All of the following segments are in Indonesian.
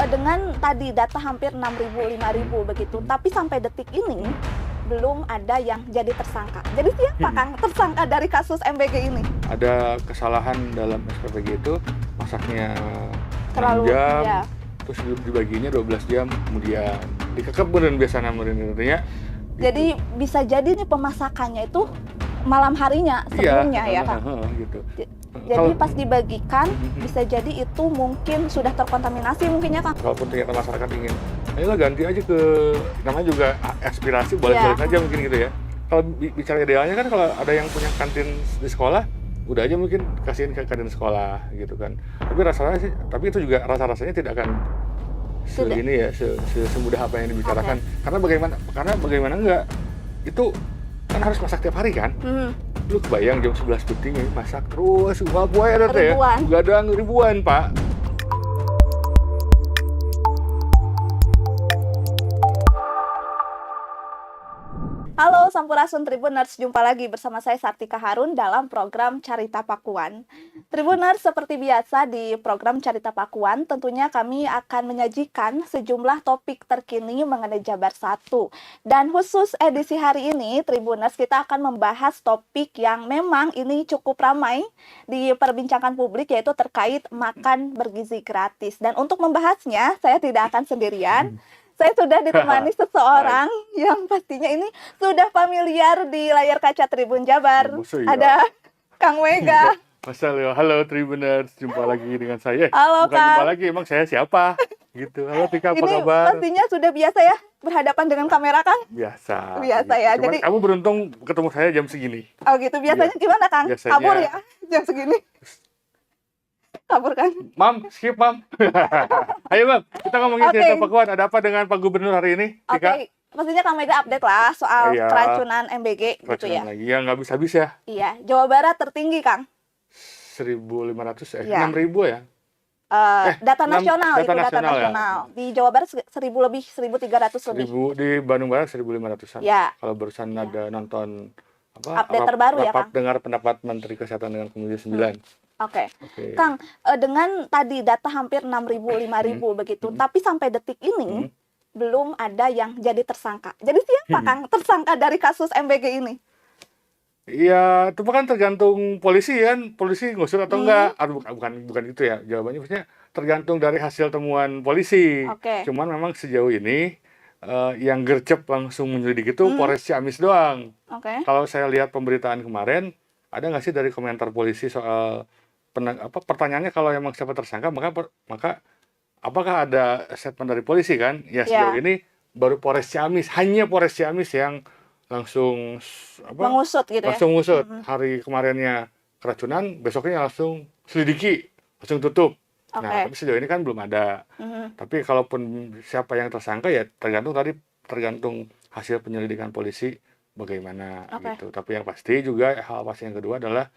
dengan tadi data hampir 6.000, 5.000 begitu, tapi sampai detik ini belum ada yang jadi tersangka. Jadi siapa Kang tersangka dari kasus MBG ini? Ada kesalahan dalam SPPG itu, masaknya 6 Terlalu jam, ya. terus dibaginya 12 jam, kemudian dikekep beneran biasanya meureun-meureunnya. Jadi bisa jadi nih pemasakannya itu malam harinya sebelumnya ya Kang. Gitu. Jadi pas dibagikan bisa jadi itu mungkin sudah terkontaminasi mungkin ya Kang. Kalaupun ternyata masyarakat ingin, ayolah ganti aja ke, namanya juga aspirasi, boleh-boleh saja mungkin gitu ya. Kalau bicara idealnya kan kalau ada yang punya kantin di sekolah, udah aja mungkin kasihin ke kantin sekolah gitu kan. Tapi tapi itu juga rasa-rasanya tidak akan segini ya, semudah apa yang dibicarakan. Karena bagaimana enggak, itu kan harus masak tiap hari kan. Lu kebayang jam 11 penting ya, masak terus, buaya ada ya, gadang ribuan Pak. Halo Sampurasun Tribuners, jumpa lagi bersama saya Sartika Harun dalam program Carita Pakuan. Tribuners, seperti biasa di program Carita Pakuan tentunya kami akan menyajikan sejumlah topik terkini mengenai Jabar 1. Dan khusus edisi hari ini Tribuners, kita akan membahas topik yang memang ini cukup ramai diperbincangkan publik, yaitu terkait makan bergizi gratis. Dan untuk membahasnya saya tidak akan sendirian. Saya sudah ditemani seseorang yang pastinya ini sudah familiar di layar kaca Tribun Jabar. Ada Kang Mega. Halo Tribuners, jumpa lagi dengan saya. Halo Bukan Kang. Jumpa lagi, emang saya siapa? Gitu. Halo Tika, apa Ini kabar? pastinya sudah biasa ya berhadapan dengan kamera Kang? Biasa Biasa gitu. ya. Cuman Jadi kamu beruntung ketemu saya jam segini. oh gitu. Biasanya gimana Kang? Biasanya... Kabur ya jam segini? Kabur kan? Mam, skip Mam. Ayo Mam, kita ngomongin Carita Pakuan. Ada apa dengan Pak Gubernur hari ini, Tika? Pastinya Kang Mega update lah soal keracunan MBG gitu ya. Lagi ya, nggak habis-habis ya. Iya, Jawa Barat tertinggi Kang. 1.500 Iya. 6.000 ya? Data nasional itu data nasional ya? nasional. Di Jawa Barat 1.000 lebih, 1.300 lebih. Di Bandung Barat 1.500-an. Ya. Kalau barusan ada nonton update terbaru ya, Kang? Dengar pendapat Menteri Kesehatan dengan Komisi 9. Oke. Kang, dengan tadi data hampir 6.000, 5.000 begitu, tapi sampai detik ini belum ada yang jadi tersangka. Jadi siapa Kang tersangka dari kasus MBG ini? Iya, itu kan tergantung polisi kan, polisi ngusut atau enggak. Bukan itu ya, jawabannya maksudnya tergantung dari hasil temuan polisi. Cuman memang sejauh ini yang gercep langsung menyelidik itu Polres Ciamis doang. Kalau saya lihat pemberitaan kemarin, ada nggak sih dari komentar polisi soal pertanyaannya kalau emang siapa tersangka, maka apakah ada statement dari polisi kan? Ya sejauh ini baru Polres Ciamis, hanya Polres Ciamis yang langsung mengusut gitu ya. Langsung ngusut. Hari kemarinnya keracunan, besoknya langsung selidiki, langsung tutup. Nah, tapi sejauh ini kan belum ada. Tapi kalaupun siapa yang tersangka ya tergantung hasil penyelidikan polisi bagaimana gitu. Tapi yang pasti juga hal pasti yang kedua adalah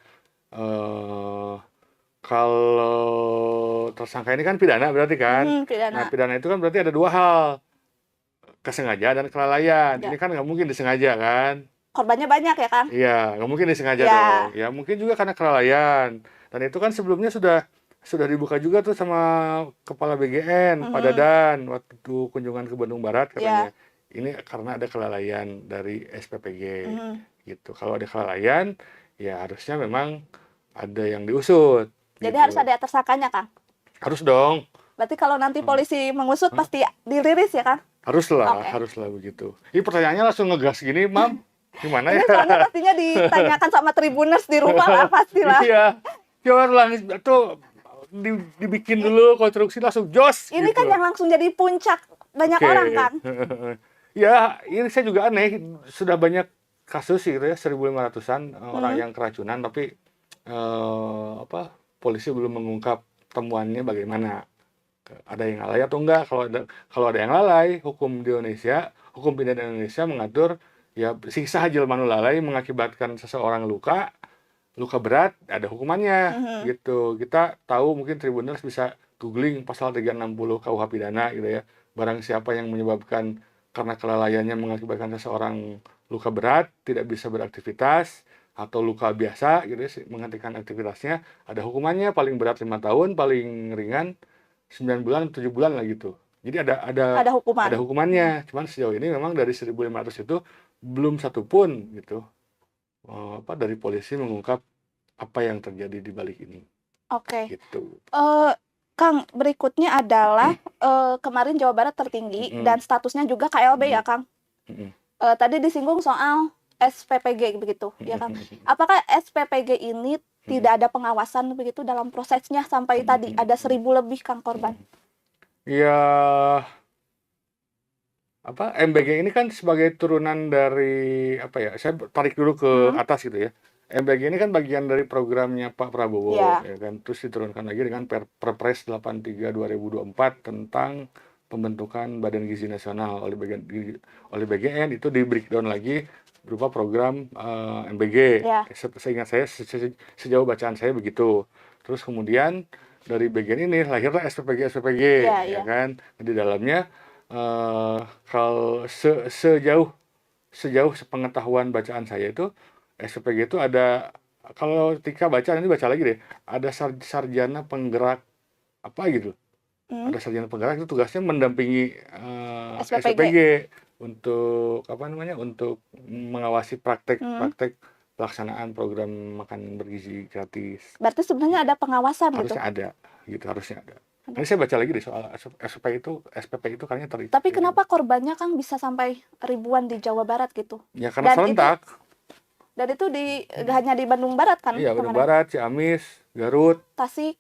kalau tersangka ini kan pidana berarti kan. Nah, pidana itu kan berarti ada dua hal. Kesengajaan dan kelalaian. Ini kan nggak mungkin disengaja kan. Korbannya banyak ya Kang? Iya, nggak mungkin disengaja dong. Ya mungkin juga karena kelalaian. Dan itu kan sebelumnya sudah dibuka juga tuh sama Kepala BGN, Pak Dadan, waktu kunjungan ke Bandung Barat katanya. Ini karena ada kelalaian dari SPPG gitu. Kalau ada kelalaian, ya harusnya memang ada yang diusut. Jadi harus ada tersangkanya Kang? Harus dong. Berarti kalau nanti polisi mengusut pasti dirilis ya Kang? Haruslah begitu. Ini pertanyaannya langsung ngegas gini, Mam. Gimana ya? Ini soalnya pastinya ditanyakan sama Tribuners di rumah lah pastilah. Iya. Coba langsung tuh dibikin dulu konstruksi langsung jos. Ini gitu. kan yang langsung jadi puncak banyak orang kan? Ya, ini saya juga aneh. Sudah banyak kasus gitu ya, 1.500-an orang yang keracunan, tapi polisi belum mengungkap temuannya bagaimana. Ada yang lalai atau enggak? Kalau ada yang lalai, hukum pidana Indonesia mengatur ya siksa jelma nu lalai mengakibatkan seseorang luka berat, ada hukumannya gitu. Kita tahu, mungkin Tribuners bisa googling pasal 360 KUH pidana gitu ya. Barang siapa yang menyebabkan karena kelalaiannya mengakibatkan seseorang luka berat, tidak bisa beraktivitas, atau luka biasa gitu ya, menghentikan aktivitasnya, ada hukumannya paling berat 5 tahun, paling ringan 9 bulan, 7 bulan lah gitu. Jadi Ada hukuman. ada hukumannya. Cuman sejauh ini memang dari 1.500 itu belum satupun gitu dari polisi mengungkap apa yang terjadi di balik ini. Oke. Gitu. Kang, berikutnya adalah kemarin Jawa Barat tertinggi dan statusnya juga KLB ya, Kang. Tadi disinggung soal SPPG begitu, ya Kang. Apakah SPPG ini tidak ada pengawasan begitu dalam prosesnya sampai tadi ada 1.000 lebih, Kang, korban? Ya, MBG ini kan sebagai turunan dari saya tarik dulu ke atas gitu ya. MBG ini kan bagian dari programnya Pak Prabowo, ya kan. Terus diturunkan lagi dengan Perpres 83 2024 tentang pembentukan Badan Gizi Nasional oleh BGN, itu di breakdown lagi berupa program MBG. Seingat saya, sejauh bacaan saya begitu. Terus kemudian dari BGN ini lahirlah SPPG, ya kan. Di dalamnya kalau sejauh sepengetahuan bacaan saya itu SPPG itu ada, kalau ketika baca nanti baca lagi deh, ada sarjana penggerak apa gitu. Ada sarjana penggerak itu tugasnya mendampingi SPPG untuk untuk mengawasi praktek pelaksanaan program makan bergizi gratis. Berarti sebenarnya ada pengawasan harusnya gitu? Harusnya ada. Nanti saya baca lagi deh soal SPP itu kayaknya Tapi kenapa korbannya Kang bisa sampai ribuan di Jawa Barat gitu? Ya karena serentak. Dan itu hanya di Bandung Barat kan? Iya, Bandung Barat, Ciamis, Garut, Tasik,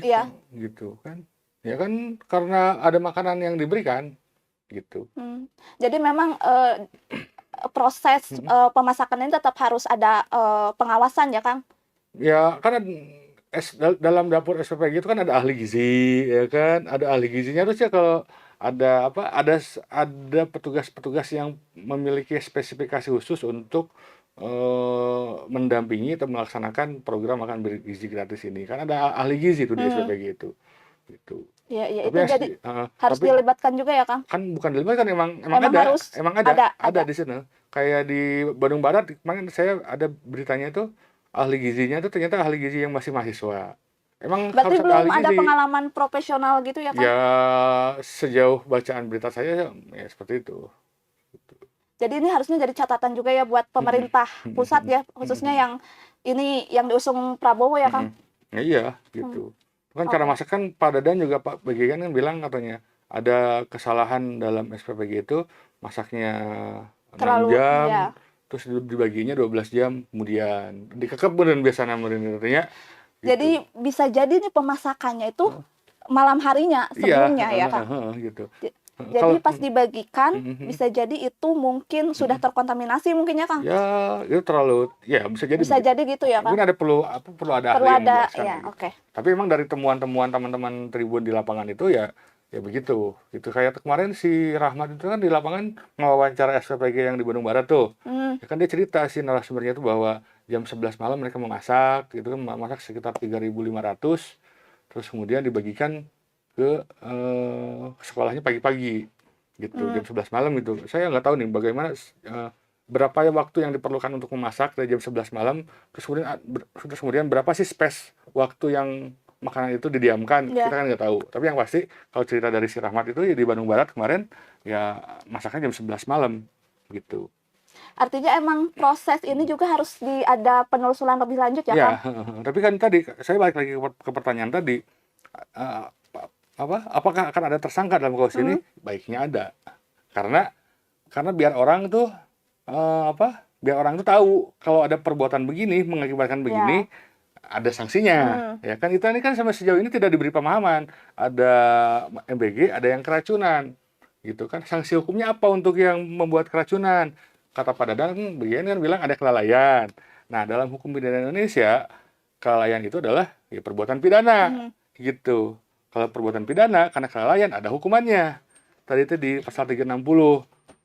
iya. Gitu kan. Ya kan karena ada makanan yang diberikan gitu. Jadi memang proses pemasakan ini tetap harus ada pengawasan ya, Kang? Ya, kan dalam dapur SPPG itu kan ada ahli gizi, ya kan? Ada ahli gizinya, terus ya kalau ada ada petugas-petugas yang memiliki spesifikasi khusus untuk mendampingi atau melaksanakan program makan bergizi gratis ini. Kan ada ahli gizi itu di SPPG itu. Gitu. Ya, itu jadi harus dilibatkan juga ya, Kang? Kan bukan dilibatkan, emang ada di sana. Kayak di Bandung Barat kemarin saya ada beritanya itu, ahli gizinya tuh ternyata ahli gizi yang masih mahasiswa. Emang berarti harus belum ada ada pengalaman profesional gitu ya, Kang? Ya, sejauh bacaan berita saya ya seperti itu. Jadi ini harusnya jadi catatan juga ya buat pemerintah pusat ya, khususnya yang ini yang diusung Prabowo ya, Kang? Ya, iya, gitu. Kan cara masak kan Pak Dadan juga Pak BGN kan bilang katanya ada kesalahan dalam SPPG itu, masaknya 6 jam, terus dibaginya 12 jam kemudian dikekep beneran biasanya merinirnya. Gitu. Jadi bisa jadi nih pemasakannya itu malam harinya sebelumnya ya, Kang? Gitu. Jadi pas dibagikan bisa jadi itu mungkin sudah terkontaminasi mungkin ya, Kang? Ya, itu terlalu bisa jadi. Bisa jadi gitu ya, Kang? Mungkin perlu ada ahli yang menjelaskan. Ya, oke. Tapi memang dari temuan-temuan teman-teman Tribun di lapangan itu ya begitu. Gitu kayak kemarin si Rahmat itu kan di lapangan ngewawancara SPPG yang di Bandung Barat tuh. Ya kan dia cerita si narasumbernya itu bahwa jam 11 malam mereka memasak, gitu kan, masak sekitar 3.500, terus kemudian dibagikan ke sekolahnya pagi-pagi gitu, jam 11 malam itu. Saya nggak tahu nih bagaimana berapa waktu yang diperlukan untuk memasak dari jam 11 malam, terus kemudian berapa sih space waktu yang makanan itu didiamkan, kita kan nggak tahu. Tapi yang pasti kalau cerita dari si Rahmat itu ya di Bandung Barat kemarin ya masaknya jam 11 malam gitu. Artinya emang proses ini juga harus ada penelusuran lebih lanjut ya, Kang? Tapi kan tadi saya balik lagi ke pertanyaan tadi, apakah akan ada tersangka dalam kasus ini? Baiknya ada, karena biar orang tuh tahu kalau ada perbuatan begini mengakibatkan begini, ada sanksinya. Ya kan, kita ini kan sampai sejauh ini tidak diberi pemahaman, ada MBG, ada yang keracunan gitu kan. Sanksi hukumnya apa untuk yang membuat keracunan? Kata Pak Dadan begini kan bilang ada kelalaian. Nah, dalam hukum pidana Indonesia kelalaian itu adalah perbuatan pidana gitu. Kalau perbuatan pidana karena kelalaian ada hukumannya. Tadi itu di pasal 360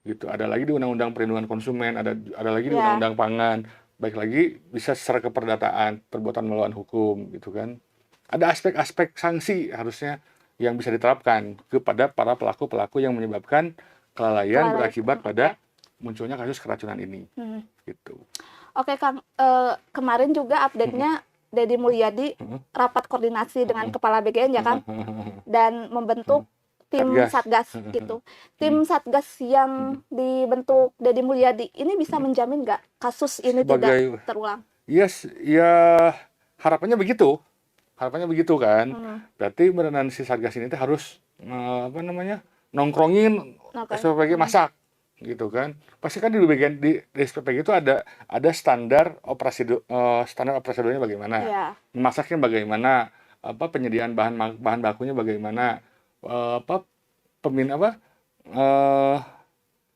gitu. Ada lagi di Undang-Undang Perlindungan Konsumen, ada lagi di Undang-Undang Pangan. Baik lagi bisa secara keperdataan, perbuatan melawan hukum gitu kan. Ada aspek-aspek sanksi harusnya yang bisa diterapkan kepada para pelaku-pelaku yang menyebabkan kelalaian berakibat pada munculnya kasus keracunan ini. Gitu. Oke, Kang, kemarin juga update-nya Deddy Mulyadi rapat koordinasi dengan Kepala BGN ya Kang, dan membentuk tim Satgas gitu. Tim Satgas yang dibentuk Deddy Mulyadi ini bisa menjamin nggak kasus ini tidak terulang? Yes, ya harapannya begitu. Harapannya begitu kan. Berarti beneran si Satgas ini harus nongkrongin SPPG masak gitu kan. Pasti kan di bagian di SPPG itu ada standar prosedurnya bagaimana. Memasaknya bagaimana, penyediaan bahan bakunya bagaimana,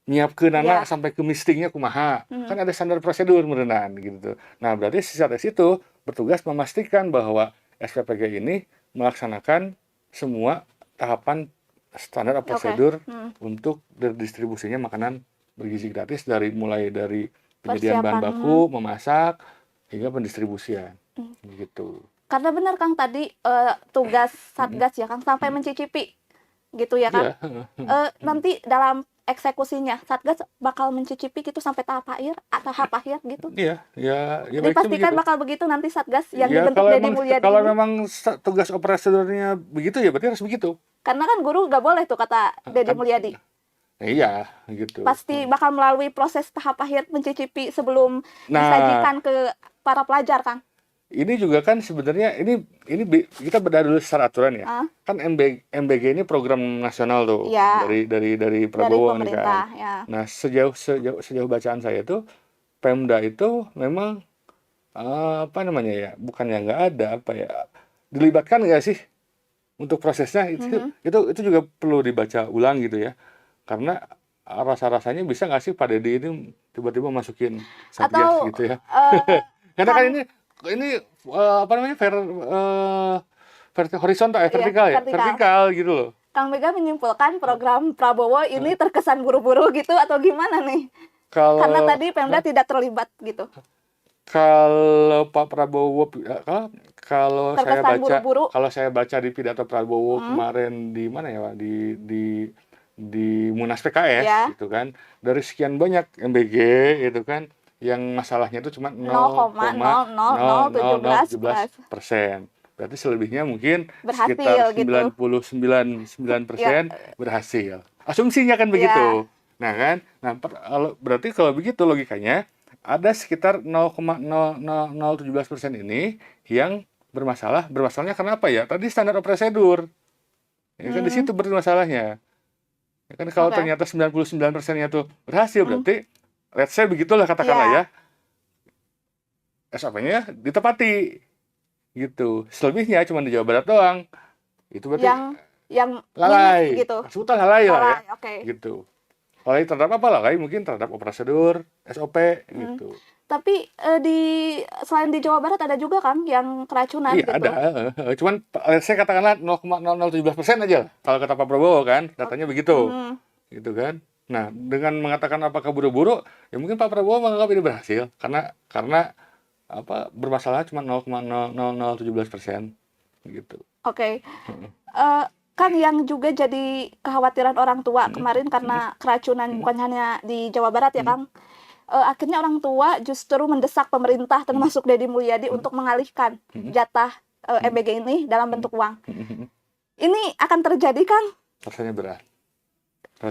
nyiapkeun sampai ke mistingnya kumaha. Kan ada standar prosedur beneran gitu. Nah, berarti si Satgas itu bertugas memastikan bahwa SPPG ini melaksanakan semua tahapan standar prosedur untuk distribusinya makanan bergizi gratis mulai dari penyediaan bahan baku, memasak hingga pendistribusian gitu. Karena benar Kang tadi tugas Satgas ya Kang sampai mencicipi gitu ya Kang. Nanti dalam eksekusinya Satgas bakal mencicipi gitu sampai tahap akhir gitu. Iya, dipastikan bakal begitu nanti Satgas yang dibentuk Deddy Mulyadi. Kalau memang tugas operasionalnya begitu ya berarti harus begitu. Karena kan guru nggak boleh tuh kata Deddy Mulyadi. Iya, gitu. Pasti bakal melalui proses tahap akhir mencicipi sebelum disajikan ke para pelajar, Kang. Ini juga kan sebenarnya ini kita bedah dulu secara aturan ya. Kan MBG ini program nasional tuh dari Prabowo dari pemerintah, kan. Nah, sejauh bacaan saya tuh Pemda itu memang bukannya nggak ada dilibatkan nggak sih untuk prosesnya itu juga perlu dibaca ulang gitu ya. Karena rasa-rasanya bisa nggak sih Pak Deddy ini tiba-tiba masukin Satgas gitu ya. Karena kan ini horizontal vertikal gitu loh. Kang Mega menyimpulkan program Prabowo ini terkesan buru-buru gitu atau gimana nih? Karena tadi Pemda tidak terlibat gitu. Kalau Pak Prabowo kalau saya baca di pidato Prabowo kemarin di mana ya Pak di Munas PKS gitu kan, dari sekian banyak MBG gitu kan yang masalahnya itu cuma 0,0017%. Berarti selebihnya mungkin sekitar 99% berhasil. Asumsinya kan begitu. Nah kan, berarti kalau begitu logikanya ada sekitar 0,0017% ini yang bermasalah. Bermasalahnya kenapa ya? Tadi standar prosedur. Ya kan di situ bermasalahnya. Ya kan kalau ternyata 99%-nya tuh berhasil berarti let's say begitulah katakanlah ya. SOP-nya ditepati. Gitu. Selebihnya cuma di Jawa Barat doang. Itu berarti yang lalai gitu. Sebutlah lalai lah ya. Gitu. Lalai terhadap apa? Lalai mungkin terhadap prosedur, SOP gitu. Tapi selain di Jawa Barat ada juga kan yang keracunan gitu. Iya, ada. Cuman saya katakanlah 0,0017% aja. Kalau kata Pak Prabowo kan, datanya begitu. Gitu kan. Nah, dengan mengatakan apakah buru-buru, ya mungkin Pak Prabowo menganggap ini berhasil karena bermasalah cuma 0,0017% gitu. Oke. Kan yang juga jadi kekhawatiran orang tua kemarin karena keracunan bukan hanya di Jawa Barat ya Kang. Akhirnya orang tua justru mendesak pemerintah termasuk Deddy Mulyadi untuk mengalihkan jatah MBG ini dalam bentuk uang. Ini akan terjadi Kang? Rasanya berat.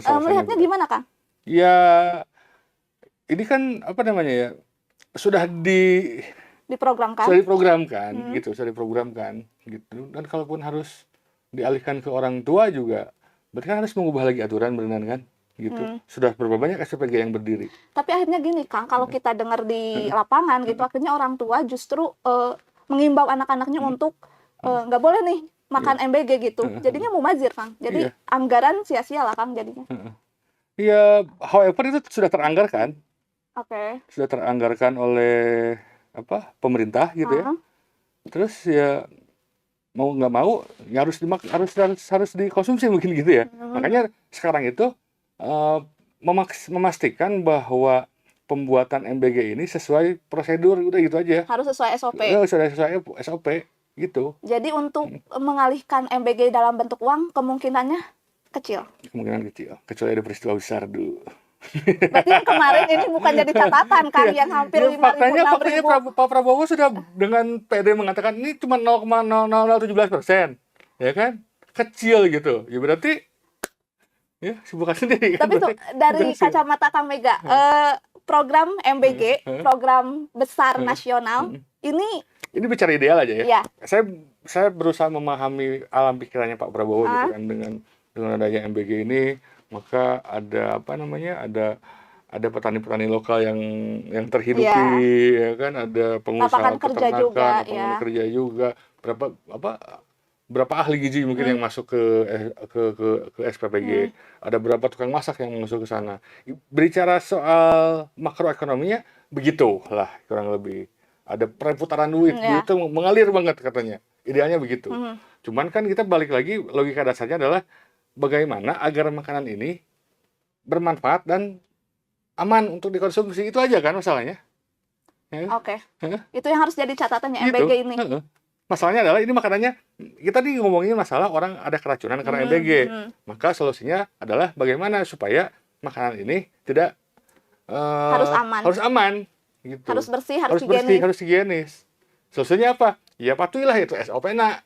Melihatnya gimana Kang? Ya, ini kan sudah diprogramkan. Sudah diprogramkan gitu. Dan kalaupun harus dialihkan ke orang tua juga, berarti kan harus mengubah lagi aturan beneran kan? Gitu. Sudah berapa banyak SPPG yang berdiri. Tapi akhirnya gini Kang, kalau kita dengar di lapangan gitu, akhirnya orang tua justru mengimbau anak-anaknya untuk nggak boleh nih makan MBG gitu. Jadinya mubazir Kang. Jadi anggaran sia-sia lah Kang jadinya. Iya, however itu sudah teranggarkan. Sudah teranggarkan oleh pemerintah gitu ya. Terus ya mau nggak mau ya harus dikonsumsi mungkin gitu ya. Makanya sekarang itu memastikan bahwa pembuatan MBG ini sesuai prosedur, udah gitu aja. Harus sesuai SOP. Sesuai SOP gitu. Jadi untuk mengalihkan MBG dalam bentuk uang kemungkinannya kecil. Kemungkinan kecil, kecuali ada peristiwa besar dulu. Berarti yang kemarin ini bukan jadi catatan kan yang hampir 5.000, 6.000. Pak Prabowo sudah dengan PD mengatakan ini cuma 0,0017%, ya kan? Kecil gitu. Ya berarti ya bukan sendiri kan. Tapi tuh dari kacamata Kang Mega, program MBG, program besar nasional, ini bicara ideal aja ya. Iya. Saya berusaha memahami alam pikirannya Pak Prabowo gitu kan, dengan adanya MBG ini, maka ada apa namanya, ada petani-petani lokal yang terhidupi, ya kan, ada pengusaha peternakan, lapangan kerja juga, berapa ahli gizi mungkin yang masuk ke SPPG, ada berapa tukang masak yang masuk ke sana. Berbicara soal makroekonominya begitulah kurang lebih. Ada perputaran duit, duit itu mengalir banget katanya. Idealnya begitu. Cuman kan kita balik lagi, logika dasarnya adalah bagaimana agar makanan ini bermanfaat dan aman untuk dikonsumsi. Itu aja kan masalahnya. Ya. Oke. Itu yang harus jadi catatannya MBG ini. Masalahnya adalah ini makanannya, kita nih ngomongin masalah orang ada keracunan karena MBG. Maka solusinya adalah bagaimana supaya makanan ini tidak harus aman. Gitu. Harus bersih, harus higienis. Solusinya apa? Ya patuhilah itu SOP-nya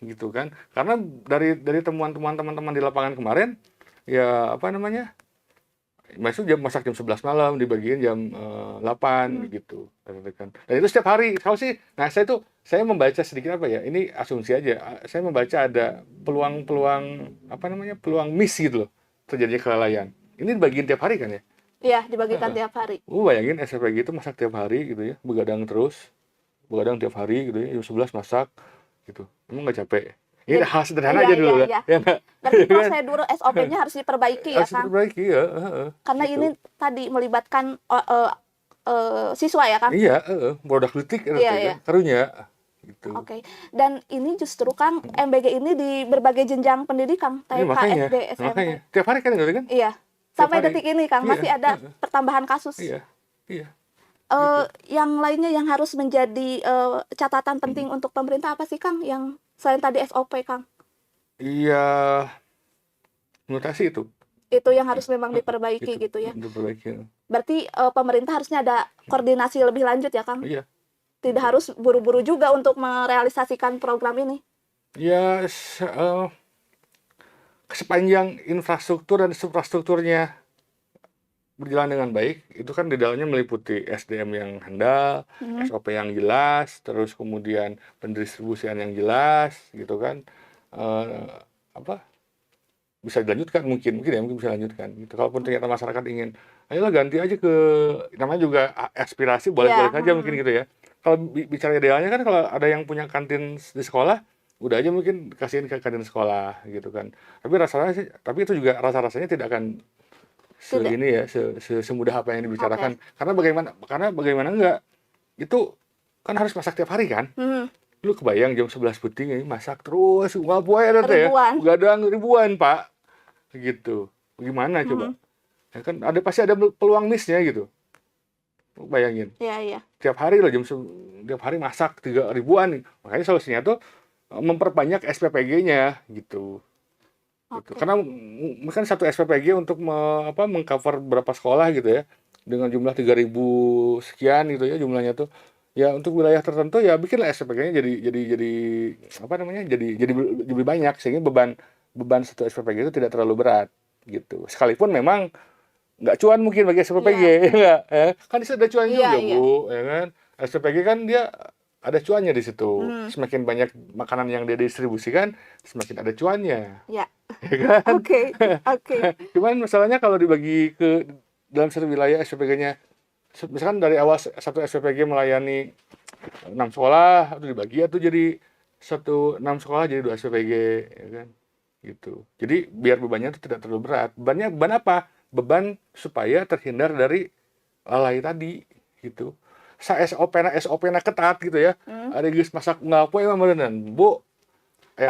gitu kan. Karena dari temuan-temuan teman-teman di lapangan kemarin, ya apa namanya? Masak jam 11 malam, dibagiin jam 8 gitu. Dan itu setiap hari. Kalau sih, nah saya membaca sedikit apa ya? Ini asumsi aja. Saya membaca ada peluang apa namanya? Peluang miss gitu loh, terjadinya kelalaian. Ini dibagiin tiap hari kan ya? Iya, dibagikan tiap hari. Bayangin SPG itu masak tiap hari gitu ya, begadang tiap hari gitu ya, jam 11 masak gitu. Emang nggak capek? Ini hal sederhana aja dulu ya. Tapi prosedur SOP-nya harus diperbaiki ya, Kang? Harus diperbaiki ya. Karena gitu. ini tadi melibatkan siswa ya, Kang? Iya, produk kritik karunya. Gitu. Oke. Dan ini justru Kang, MBG ini di berbagai jenjang pendidikan, TK, SD, SMP. Makanya. Tiap hari kan kan? Iya. Sampai detik ini Kang, masih ada pertambahan kasus. Iya. Yang lainnya yang harus menjadi catatan penting untuk pemerintah apa sih Kang? Yang selain tadi SOP Kang? Iya, mutasi itu. Itu yang harus memang diperbaiki gitu ya. Diperbaiki. Berarti pemerintah harusnya ada koordinasi lebih lanjut ya Kang? Iya. Tidak harus buru-buru juga untuk merealisasikan program ini. Ya, sepanjang infrastruktur dan suprastrukturnya berjalan dengan baik, itu kan di dalamnya meliputi SDM yang handal, SOP yang jelas, terus kemudian pendistribusian yang jelas, gitu kan, bisa dilanjutkan mungkin bisa dilanjutkan. Gitu. Kalaupun ternyata masyarakat ingin, ayolah ganti aja ke, namanya juga aspirasi, boleh-boleh saja mungkin gitu ya. Kalau bicara idealnya kan kalau ada yang punya kantin di sekolah, udah aja mungkin kasihin ke kantin sekolah gitu kan. Tapi itu juga rasa-rasanya tidak akan semudah apa yang dibicarakan. Karena bagaimana enggak, itu kan harus masak tiap hari kan. Lu kebayang jam 11 puting ini masak terus ngapain ada ya? Begadang ribuan, Pak. Gitu. Gimana coba? Ya kan pasti ada peluang miss-nya gitu. Bayangin. Iya. Tiap hari masak 3.000-an. Makanya solusinya tuh memperbanyak SPPG-nya gitu. Gitu. Karena kan satu SPPG untuk mengcover berapa sekolah gitu ya, dengan jumlah 3.000 sekian gitu ya jumlahnya tuh. Ya untuk wilayah tertentu ya bikinlah SPPG-nya jadi lebih banyak sehingga beban satu SPPG itu tidak terlalu berat gitu. Sekalipun memang nggak cuan mungkin bagi SPPG, ya. Kan di situ ada cuan juga, Bu, ya kan. SPPG kan dia ada cuannya di situ. Semakin banyak makanan yang dia distribusikan, semakin ada cuannya. Ya. Ya kan? Oke. Cuman masalahnya kalau dibagi ke dalam satu wilayah SPPG-nya, misalkan dari awal satu SPPG melayani 6 sekolah, atau dibagi atau jadi 6 sekolah jadi 2 SPPG, ya kan? Gitu. Jadi biar bebannya itu tidak terlalu berat. Beban apa? Beban supaya terhindar dari lalai tadi gitu. SOP-na ketat gitu ya. Ada geus masak ngapo emang beneran, Bu.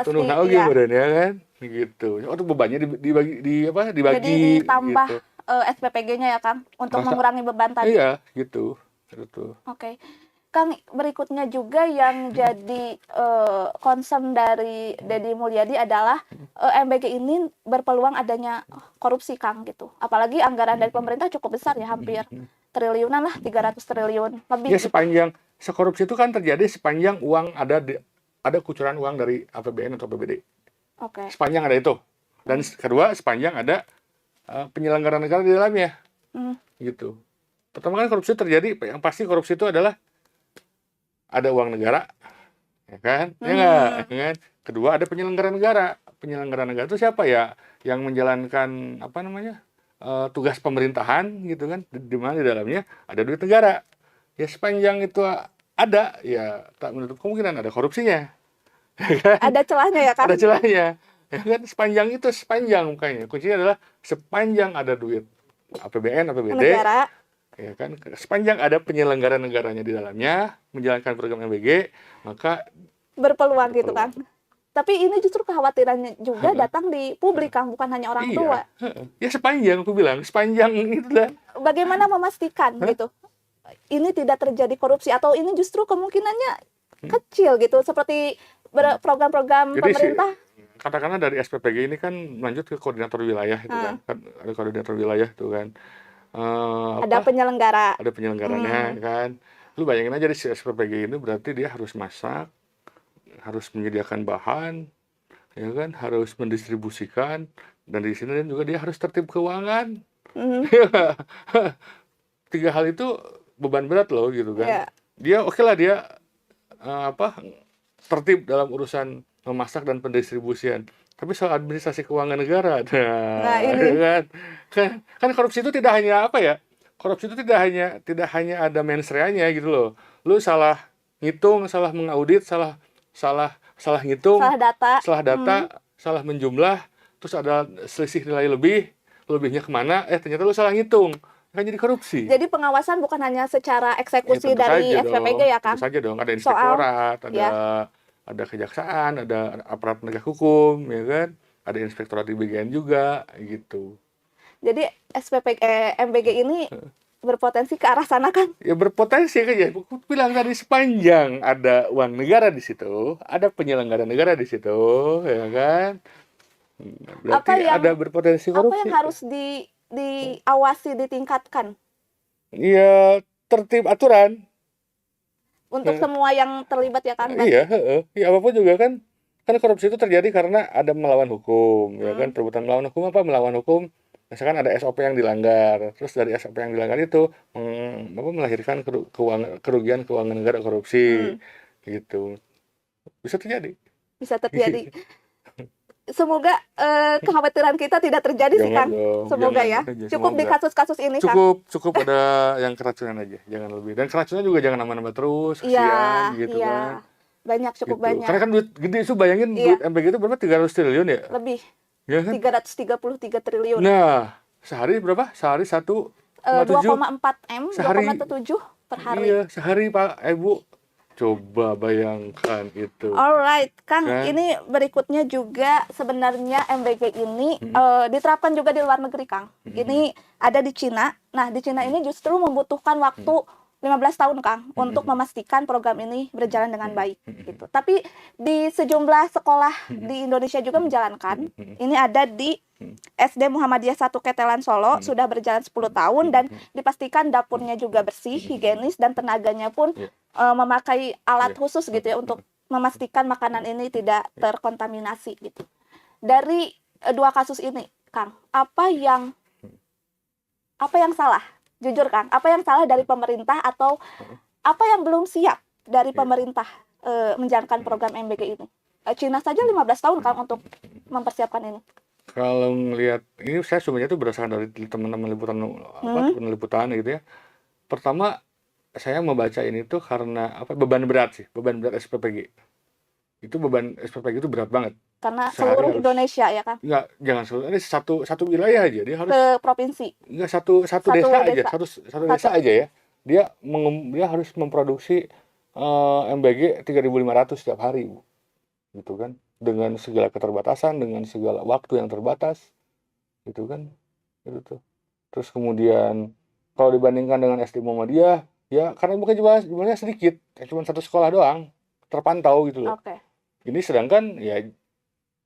Tunduh oge beneran ya kan? Gitu. Itu bebannya dibagi. Jadi ditambah gitu. SPPG-nya ya, Kang, untuk mengurangi beban tadi. Iya, gitu. Oke. Kang, berikutnya juga yang jadi concern dari Deddy Mulyadi adalah MBG ini berpeluang adanya korupsi, Kang, gitu. Apalagi anggaran dari pemerintah cukup besar ya, hampir triliunan lah, 300 triliun lebih. Ya sepanjang korupsi itu kan terjadi sepanjang uang ada kucuran uang dari APBN atau APBD. Oke. Sepanjang ada itu. Dan kedua, sepanjang ada penyelenggara negara di dalamnya. Gitu. Pertama kan korupsi terjadi, yang pasti korupsi itu adalah ada uang negara, ya kan? Ya nggak, ya kan? Kedua ada penyelenggara negara. Penyelenggara negara itu siapa ya? Yang menjalankan apa namanya tugas pemerintahan, gitu kan? Di mana di dalamnya ada duit negara. Ya sepanjang itu ada, ya tak menutup kemungkinan ada korupsinya. Ada celahnya ya, Kang? Ada celahnya. Ya kan? Sepanjang makanya. Kuncinya adalah sepanjang ada duit APBN, APBD. Negara. Ya kan, sepanjang ada penyelenggara negaranya di dalamnya menjalankan program MBG, maka berpeluang gitu, Kang. Tapi ini justru kekhawatirannya juga datang di publik, Kang, bukan hanya orang tua. Ya sepanjang aku bilang, sepanjang itulah. Bagaimana memastikan gitu ini tidak terjadi korupsi, atau ini justru kemungkinannya kecil gitu, seperti program-program pemerintah. Katakanlah dari SPPG ini kan lanjut ke koordinator wilayah itu kan. Ada koordinator wilayah tuh kan. Ada penyelenggara. Ada penyelenggaranya kan. Lu bayangin aja di SPPG ini berarti dia harus masak, harus menyediakan bahan, ya kan, harus mendistribusikan, dan di sini juga dia harus tertib keuangan. 3 hal itu beban berat loh gitu kan. Dia oke lah dia tertib dalam urusan memasak dan pendistribusian. Tapi soal administrasi keuangan negara, ini kan korupsi itu tidak hanya korupsi itu tidak hanya ada mens rea-nya gitu loh. Lu salah ngitung, salah mengaudit, salah ngitung, salah data, salah menjumlah, terus ada selisih nilai lebihnya kemana? Ternyata lu salah ngitung, kan jadi korupsi. Jadi pengawasan bukan hanya secara eksekusi dari SPPG ya, Kang? Tentu saja dong, ada inspektorat, ada kejaksaan, ada aparat penegak hukum, ya kan? Ada inspektorat di BGN juga, gitu. Jadi MBG ini berpotensi ke arah sana, kan? Ya berpotensi kan ya. Aku bilang tadi sepanjang ada uang negara di situ, ada penyelenggara negara di situ, ya kan? Berarti ada berpotensi korupsi. Apa yang harus diawasi, ditingkatkan? Iya, tertib aturan. Untuk semua yang terlibat ya, kan? Iya, ya apapun juga kan korupsi itu terjadi karena ada melawan hukum, ya kan, perbuatan melawan hukum melawan hukum, misalkan ada SOP yang dilanggar, terus dari SOP yang dilanggar itu melahirkan kerugian keuangan negara korupsi, gitu, bisa terjadi. Semoga kekhawatiran kita tidak terjadi sih, Kang. Semoga ya. Cukup di kasus-kasus ini, Kang. Cukup ada yang keracunan aja, jangan lebih. Dan keracunan juga jangan nambah-nambah terus, kasihan gitu kan. Banyak, cukup banyak. Karena kan duit gede itu, bayangin duit MBG itu berapa? 300 triliun ya? Lebih. Ya kan? 333 triliun. Nah, sehari berapa? Sehari 2,4 M, 2,7 per hari. Iya, sehari Pak, Ibu. Coba bayangkan itu. Alright, Kang, ini berikutnya juga sebenarnya MBG ini diterapkan juga di luar negeri, Kang. Ini ada di Cina. Nah, di Cina ini justru membutuhkan waktu 15 tahun, Kang, untuk memastikan program ini berjalan dengan baik, gitu. Tapi di sejumlah sekolah di Indonesia juga menjalankan. Ini ada di SD Muhammadiyah 1 Ketelan Solo, sudah berjalan 10 tahun dan dipastikan dapurnya juga bersih, higienis, dan tenaganya pun memakai alat khusus gitu ya untuk memastikan makanan ini tidak terkontaminasi gitu. Dari 2 kasus ini, Kang, apa yang salah? Jujur, Kang, apa yang salah dari pemerintah atau apa yang belum siap dari pemerintah menjalankan program MBG ini? Cina saja 15 tahun, Kang, untuk mempersiapkan ini. Kalau ngelihat ini, saya sebenarnya itu berdasarkan dari teman-teman liputan gitu ya. Pertama, saya membaca ini tuh karena beban berat SPPG. Itu beban SPPG itu berat banget. Karena seluruh Indonesia ya, Kang? Enggak, jangan seluruh, ini satu wilayah aja, dia harus ke provinsi. Enggak, satu desa aja, satu desa aja ya. Dia harus memproduksi MBG 3.500 setiap hari, Bu. Gitu kan. Dengan segala keterbatasan, dengan segala waktu yang terbatas. Gitu kan. Gitu tuh. Terus kemudian kalau dibandingkan dengan SD Muhammadiyah, Ya karena bukan jumlahnya sedikit, cuma satu sekolah doang terpantau gitu loh. Ini sedangkan ya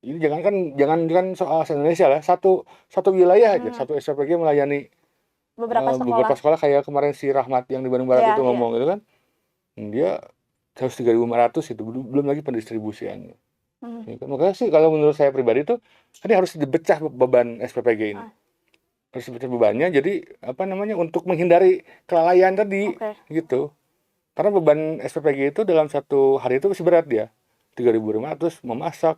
ini jangan soal se-Indonesia lah, satu wilayah aja, satu SPPG melayani beberapa sekolah kayak kemarin si Rahmat yang di Bandung Barat itu ngomong gitu kan. Dia 103.500 itu belum lagi pendistribusiannya. Ya kan? Makanya sih kalau menurut saya pribadi itu ini harus dipecah beban SPPG ini. Harus dipecah bebannya jadi untuk menghindari kelalaian tadi gitu. Karena beban SPPG itu dalam satu hari itu masih berat dia. 3.500 memasak,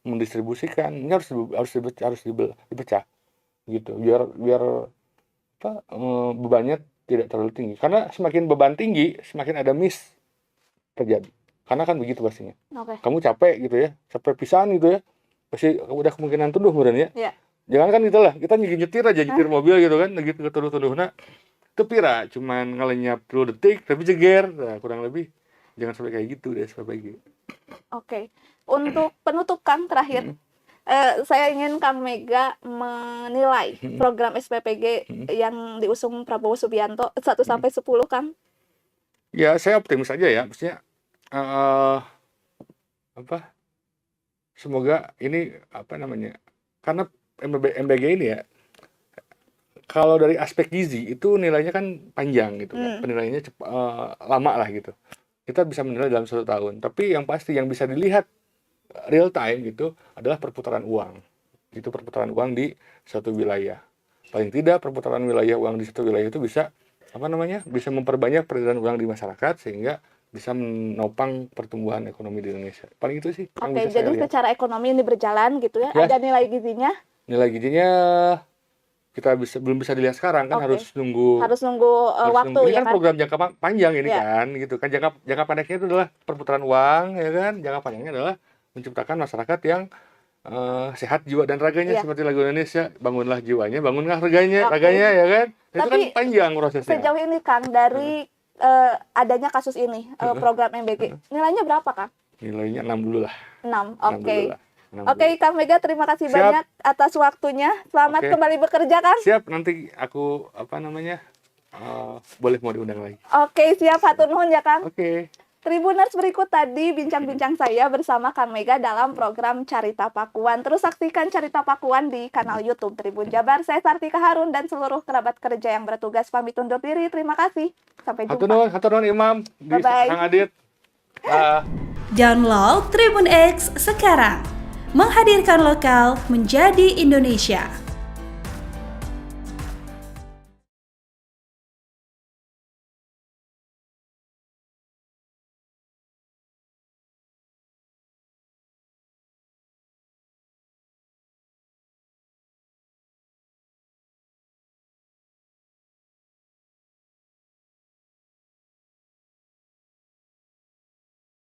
mendistribusikan, ini harus dipecah gitu. Biar bebannya tidak terlalu tinggi. Karena semakin beban tinggi, semakin ada miss terjadi. Karena kan begitu pastinya. Kamu capek gitu ya, capek pisan gitu ya. Pasti udah kemungkinan tunduh kemudian ya. Jangan kan itulah, kita nyetir aja, nyetir mobil gitu kan, gitu ketuduh-tuduh. Nah, itu pira, cuman ngelenyap 10 detik tapi jeger. Nah, kurang lebih jangan sampai kayak gitu deh SPPG. Untuk penutup Kang terakhir, saya ingin Kang Mega menilai program SPPG yang diusung Prabowo Subianto 1 sampai 10 Kang. Ya, saya optimis aja ya, maksudnya semoga ini karena MBG ini ya, kalau dari aspek gizi itu nilainya kan panjang gitu kan, penilaiannya lama lah gitu. Kita bisa menilai dalam 1 tahun, tapi yang pasti yang bisa dilihat real time gitu adalah perputaran uang. Itu perputaran uang di suatu wilayah. Paling tidak perputaran uang di suatu wilayah itu bisa bisa memperbanyak peredaran uang di masyarakat sehingga bisa menopang pertumbuhan ekonomi di Indonesia. Paling itu sih. Jadi secara ekonomi ini berjalan gitu ya. Ada nilai gizinya? Nilai gizinya kita belum bisa dilihat sekarang kan, harus nunggu waktu ini ya kan. Program jangka panjang ini kan gitu kan. Jangka pendeknya itu adalah perputaran uang ya kan. Jangka panjangnya adalah menciptakan masyarakat yang sehat jiwa dan raganya, seperti lagu Indonesia, bangunlah jiwanya, bangunlah raganya ya kan. Itu kan panjang prosesnya. Sejauh ini Kang dari adanya kasus ini, program MBG, nilainya berapa Kang? Nilainya 6 dulu lah. 6, oke. Kang Mega, terima kasih banyak atas waktunya. Selamat kembali bekerja Kang. Siap, nanti aku boleh mau diundang lagi. Siap, hatur nuhun ya Kang. Tribuners, berikut tadi bincang-bincang saya bersama Kang Mega dalam program Carita Pakuan. Terus saksikan Carita Pakuan di kanal YouTube Tribun Jabar. Saya Sartika Harun dan seluruh kerabat kerja yang bertugas pamit undur diri. Terima kasih. Sampai jumpa. Hatur nuhun Imam. Bye-bye. Kang Adit. Download Tribun X sekarang. Menghadirkan lokal menjadi Indonesia.